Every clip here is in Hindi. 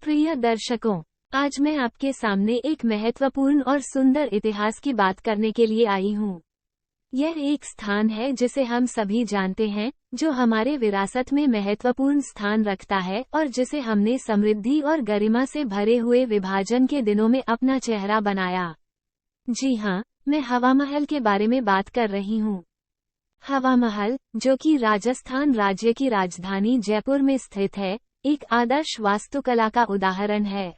प्रिय दर्शकों, आज मैं आपके सामने एक महत्वपूर्ण और सुंदर इतिहास की बात करने के लिए आई हूँ। यह एक स्थान है जिसे हम सभी जानते हैं, जो हमारे विरासत में महत्वपूर्ण स्थान रखता है और जिसे हमने समृद्धि और गरिमा से भरे हुए विभाजन के दिनों में अपना चेहरा बनाया। जी हाँ, मैं हवा महल के बारे में बात कर रही हूँ। हवा महल, जो कि राजस्थान राज्य की राजधानी जयपुर में स्थित है, एक आदर्श वास्तुकला का उदाहरण है।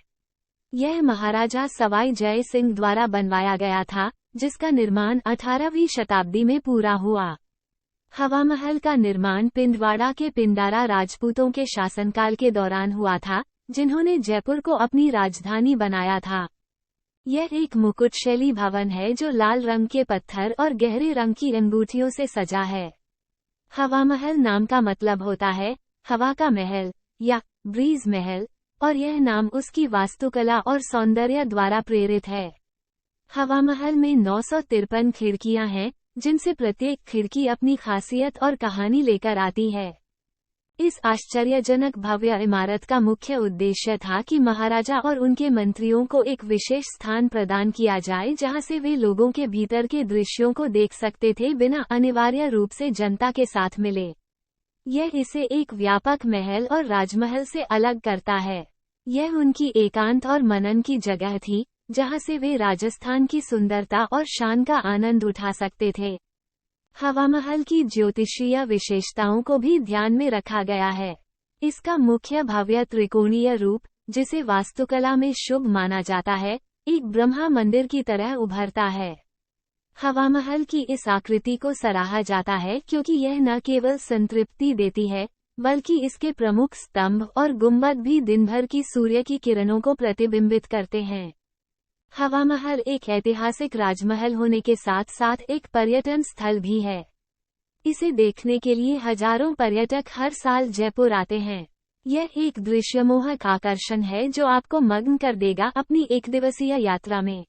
यह महाराजा सवाई जय सिंह द्वारा बनवाया गया था, जिसका निर्माण 18वीं शताब्दी में पूरा हुआ। हवा महल का निर्माण पिंडवाड़ा के पिंडारा राजपूतों के शासनकाल के दौरान हुआ था, जिन्होंने जयपुर को अपनी राजधानी बनाया था। यह एक मुकुट शैली भवन है जो लाल रंग के पत्थर और गहरे रंग की अंगूठियों से सजा है। हवा महल नाम का मतलब होता है हवा का महल या ब्रीज महल, और यह नाम उसकी वास्तुकला और सौंदर्य द्वारा प्रेरित है। हवा महल में 953 खिड़कियां हैं, जिनसे प्रत्येक खिड़की अपनी खासियत और कहानी लेकर आती है। इस आश्चर्यजनक भव्य इमारत का मुख्य उद्देश्य था कि महाराजा और उनके मंत्रियों को एक विशेष स्थान प्रदान किया जाए जहां से वे लोगों के भीतर के दृश्यों को देख सकते थे बिना अनिवार्य रूप से जनता के साथ मिले। यह इसे एक व्यापक महल और राजमहल से अलग करता है। यह उनकी एकांत और मनन की जगह थी, जहां से वे राजस्थान की सुंदरता और शान का आनंद उठा सकते थे। हवा महल की ज्योतिषीय विशेषताओं को भी ध्यान में रखा गया है। इसका मुख्य भव्य त्रिकोणीय रूप, जिसे वास्तुकला में शुभ माना जाता है, एक ब्रह्मा मंदिर की तरह उभरता है। हवा महल की इस आकृति को सराहा जाता है क्योंकि यह न केवल संतृप्ति देती है, बल्कि इसके प्रमुख स्तंभ और गुंबद भी दिन भर की सूर्य की किरणों को प्रतिबिंबित करते हैं। हवा महल एक ऐतिहासिक राजमहल होने के साथ साथ एक पर्यटन स्थल भी है। इसे देखने के लिए हजारों पर्यटक हर साल जयपुर आते हैं। यह एक दृश्यमोहक आकर्षण है जो आपको मग्न कर देगा अपनी एक दिवसीय यात्रा में।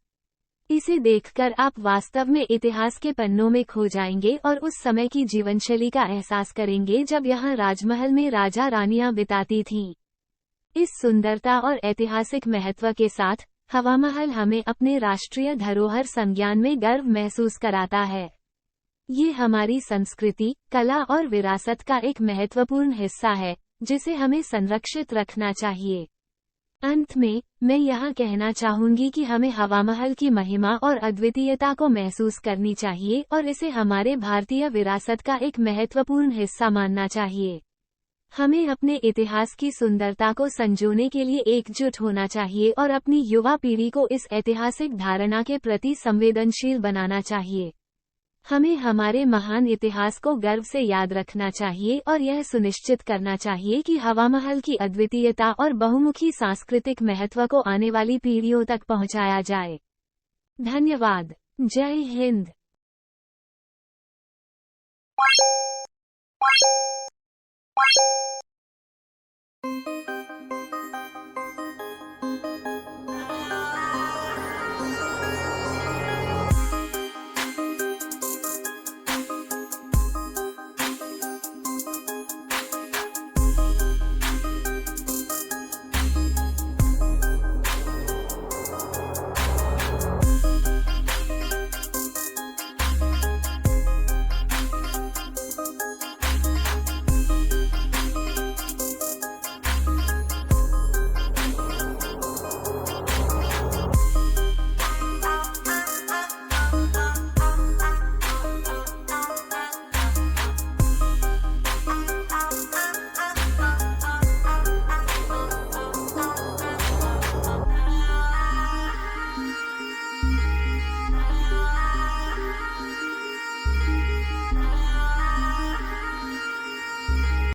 इसे देखकर आप वास्तव में इतिहास के पन्नों में खो जाएंगे और उस समय की जीवनशैली का एहसास करेंगे जब यहाँ राजमहल में राजा रानियां बिताती थीं। इस सुंदरता और ऐतिहासिक महत्व के साथ हवा महल हमें अपने राष्ट्रीय धरोहर संज्ञान में गर्व महसूस कराता है। ये हमारी संस्कृति, कला और विरासत का एक महत्वपूर्ण हिस्सा है, जिसे हमें संरक्षित रखना चाहिए। अंत में, मैं यह कहना चाहूंगी कि हमें हवा महल की महिमा और अद्वितीयता को महसूस करनी चाहिए और इसे हमारे भारतीय विरासत का एक महत्वपूर्ण हिस्सा मानना चाहिए। हमें अपने इतिहास की सुंदरता को संजोने के लिए एकजुट होना चाहिए और अपनी युवा पीढ़ी को इस ऐतिहासिक धारणा के प्रति संवेदनशील बनाना चाहिए। हमें हमारे महान इतिहास को गर्व से याद रखना चाहिए और यह सुनिश्चित करना चाहिए कि हवा महल की अद्वितीयता और बहुमुखी सांस्कृतिक महत्व को आने वाली पीढ़ियों तक पहुंचाया जाए। धन्यवाद। जय हिंद।